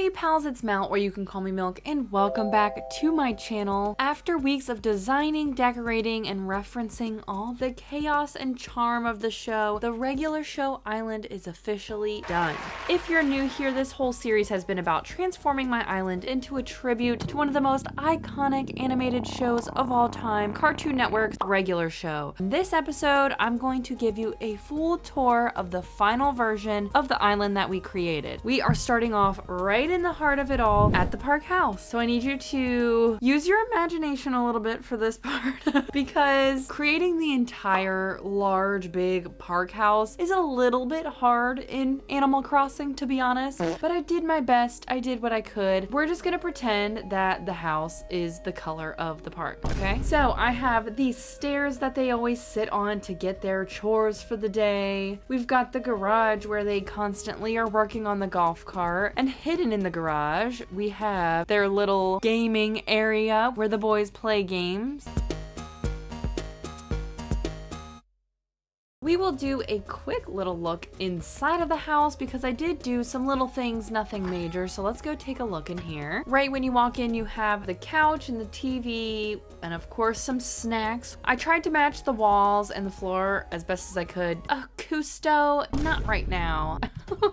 Hey pals, it's Mel, or you can call me Milk, and welcome back to my channel. After weeks of designing, decorating, and referencing all the chaos and charm of the show, the regular show island is officially done. If you're new here, this whole series has been about transforming my island into a tribute to one of the most iconic animated shows of all time, Cartoon Network's Regular Show. In this episode, I'm going to give you a full tour of the final version of the island that we created. We are starting off right in the heart of it all at the park house. So I need you to use your imagination a little bit for this part because creating the entire large big park house is a little bit hard in Animal Crossing, to be honest, but I did my best. I did what I could. We're just gonna pretend that the house is the color of the park, okay? So I have these stairs that they always sit on to get their chores for the day. We've got the garage where they constantly are working on the golf cart, and hidden in the garage, we have their little gaming area where the boys play games. We will do a quick little look inside of the house because I did do some little things, nothing major. So let's go take a look in here. Right when you walk in, you have the couch and the TV and of course some snacks. I tried to match the walls and the floor as best as I could. Cousteau, not right now.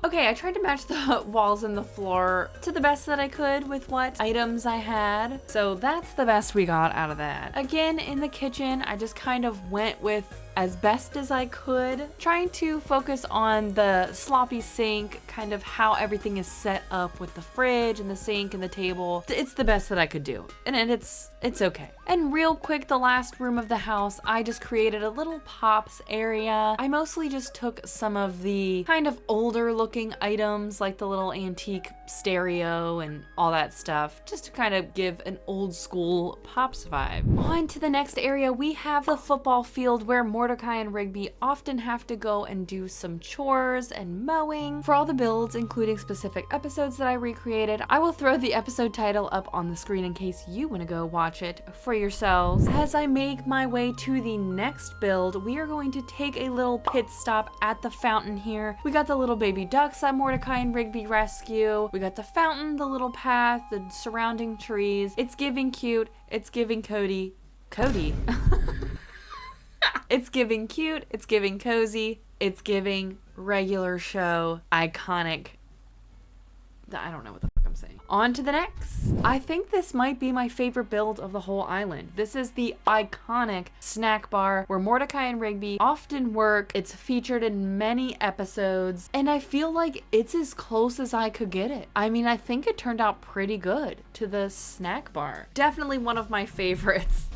Okay, I tried to match the walls and the floor to the best that I could with what items I had. So that's the best we got out of that. Again, in the kitchen, I just kind of went with as best as I could, trying to focus on the sloppy sink, kind of how everything is set up with the fridge and the sink and the table. It's the best that I could do, and it's okay. And real quick, the last room of the house, I just created a little Pops area. I mostly just took some of the kind of older looking items like the little antique stereo and all that stuff, just to kind of give an old school Pops vibe. On to the next area, we have the football field where Mordecai and Rigby often have to go and do some chores and mowing. For all the builds, including specific episodes that I recreated, I will throw the episode title up on the screen in case you want to go watch it for yourselves. As I make my way to the next build, we are going to take a little pit stop at the fountain here. We got the little baby ducks that Mordecai and Rigby rescue. We got the fountain, the little path, the surrounding trees. It's giving cute. It's giving Cody. It's giving cute, it's giving cozy, it's giving regular show, iconic. I don't know what the fuck I'm saying. On to the next. I think this might be my favorite build of the whole island. This is the iconic snack bar where Mordecai and Rigby often work. It's featured in many episodes, and I feel like it's as close as I could get it. I mean, I think it turned out pretty good to the snack bar. Definitely one of my favorites.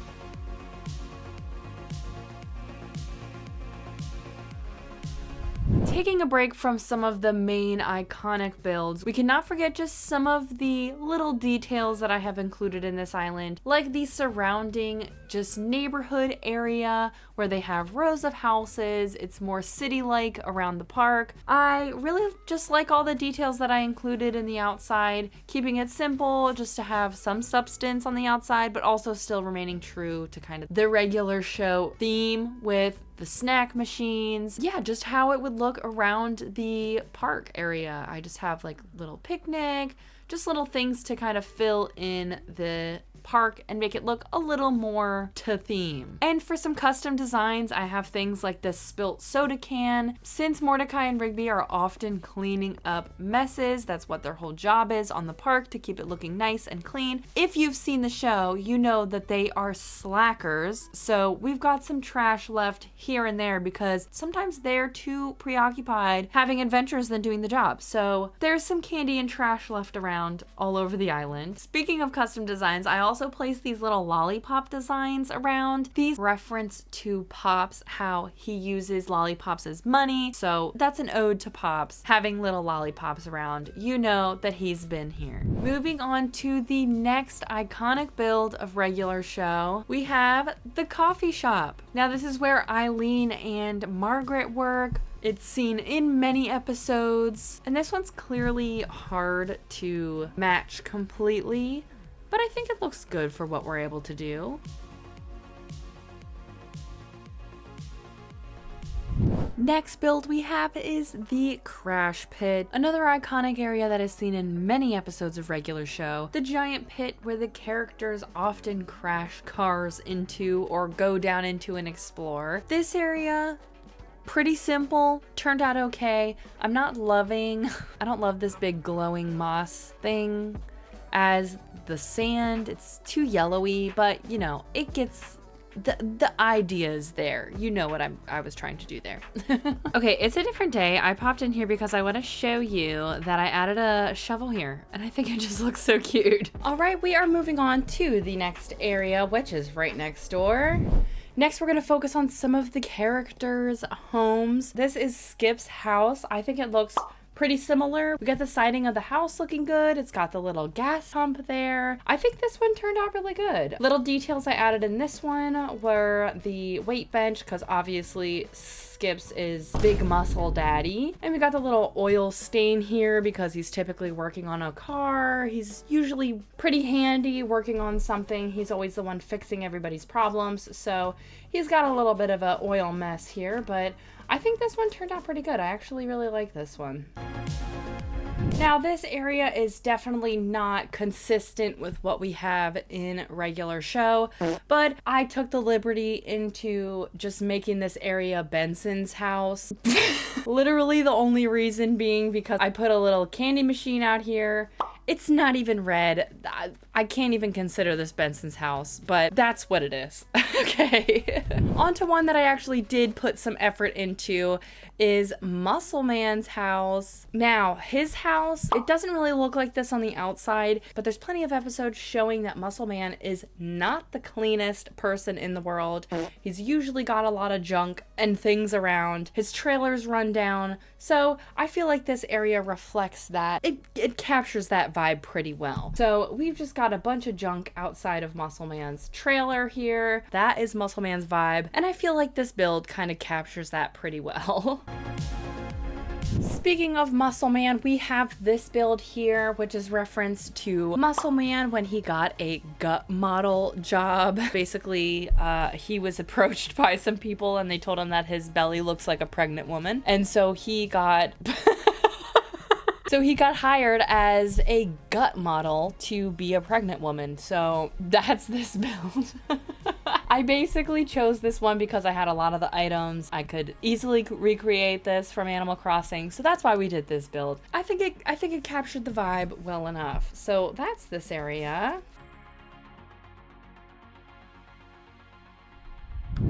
Taking a break from some of the main iconic builds, we cannot forget just some of the little details that I have included in this island, like the surrounding just neighborhood area where they have rows of houses. It's more city-like around the park. I really just like all the details that I included in the outside, keeping it simple just to have some substance on the outside, but also still remaining true to kind of the regular show theme with the snack machines. Yeah, just how it would look around the park area. I just have like little picnic, just little things to kind of fill in the park and make it look a little more to theme. And for some custom designs, I have things like this spilt soda can. Since Mordecai and Rigby are often cleaning up messes, that's what their whole job is on the park, to keep it looking nice and clean. If you've seen the show, you know that they are slackers. So we've got some trash left here and there because sometimes they're too preoccupied having adventures than doing the job. So there's some candy and trash left around all over the island. Speaking of custom designs, I also place these little lollipop designs around. These reference to Pops, how he uses lollipops as money. So that's an ode to Pops, having little lollipops around. You know that he's been here. Moving on to the next iconic build of regular show, we have the coffee shop. Now this is where Eileen and Margaret work. It's seen in many episodes, and this one's clearly hard to match completely, but I think it looks good for what we're able to do. Next build we have is the Crash Pit, another iconic area that is seen in many episodes of Regular Show. The giant pit where the characters often crash cars into or go down into and explore. This area, pretty simple, turned out okay. I don't love this big glowing moss thing as the sand. It's too yellowy, but you know, it gets the idea is there. You know what I was trying to do there. Okay, it's a different day. I popped in here because I want to show you that I added a shovel here, and I think it just looks so cute. All right, we are moving on to the next area, which is right next door. Next, we're going to focus on some of the characters' homes. This is Skip's house. I think it looks pretty similar. We got the siding of the house looking good. It's got the little gas pump there. I think this one turned out really good. Little details I added in this one were the weight bench, because obviously Skips is big muscle daddy. And we got the little oil stain here because he's typically working on a car. He's usually pretty handy working on something. He's always the one fixing everybody's problems. So he's got a little bit of an oil mess here, but I think this one turned out pretty good. I actually really like this one. Now, this area is definitely not consistent with what we have in Regular Show, but I took the liberty into just making this area Benson's house. Literally the only reason being because I put a little candy machine out here. It's not even red. I can't even consider this Benson's house, but that's what it is. Okay. On to one that I actually did put some effort into is Muscle Man's house. Now, his house, it doesn't really look like this on the outside, but there's plenty of episodes showing that Muscle Man is not the cleanest person in the world. He's usually got a lot of junk and things around. His trailer's run down. So I feel like this area reflects that. It captures that vibe pretty well. So we've just got a bunch of junk outside of Muscle Man's trailer here. That is Muscle Man's vibe, and I feel like this build kind of captures that pretty well. Speaking of Muscle Man, we have this build here, which is reference to Muscle Man when he got a gut model job. Basically, he was approached by some people and they told him that his belly looks like a pregnant woman. And so he got... So he got hired as a gut model to be a pregnant woman. So that's this build. I basically chose this one because I had a lot of the items. I could easily recreate this from Animal Crossing. So that's why we did this build. I think it captured the vibe well enough. So that's this area.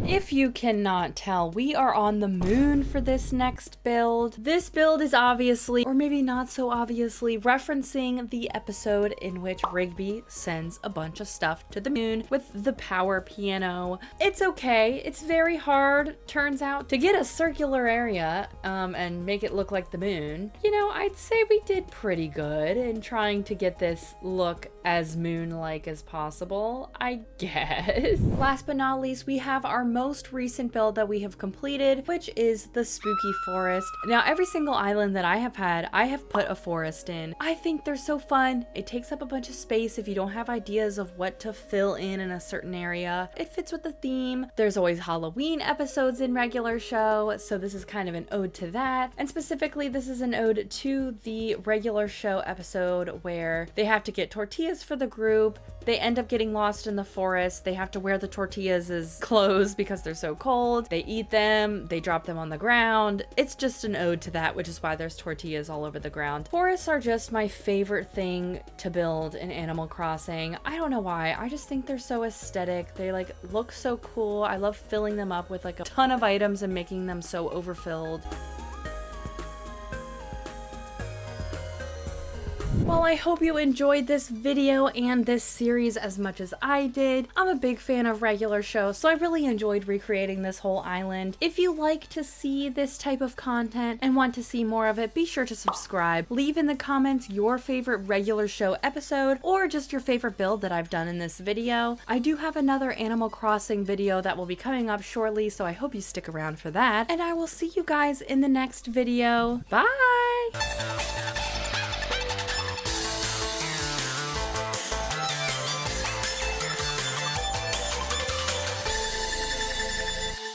If you cannot tell, we are on the moon for this next build. This build is obviously, or maybe not so obviously, referencing the episode in which Rigby sends a bunch of stuff to the moon with the power piano. It's okay. It's very hard, turns out, to get a circular area and make it look like the moon. You know, I'd say we did pretty good in trying to get this look as moon-like as possible, I guess. Last but not least, we have our most recent build that we have completed, which is the Spooky Forest. Now, every single island that I have had, I have put a forest in. I think they're so fun. It takes up a bunch of space if you don't have ideas of what to fill in a certain area. It fits with the theme. There's always Halloween episodes in Regular Show, so this is kind of an ode to that. And specifically, this is an ode to the Regular Show episode where they have to get tortillas for the group. They end up getting lost in the forest. They have to wear the tortillas as clothes because they're so cold. They eat them, they drop them on the ground. It's just an ode to that, which is why there's tortillas all over the ground. Forests are just my favorite thing to build in Animal Crossing. I don't know why, I just think they're so aesthetic. They like look so cool. I love filling them up with like a ton of items and making them so overfilled. Well, I hope you enjoyed this video and this series as much as I did. I'm a big fan of Regular Show, so I really enjoyed recreating this whole island. If you like to see this type of content and want to see more of it, be sure to subscribe. Leave in the comments your favorite Regular Show episode or just your favorite build that I've done in this video. I do have another Animal Crossing video that will be coming up shortly, so I hope you stick around for that. And I will see you guys in the next video. Bye!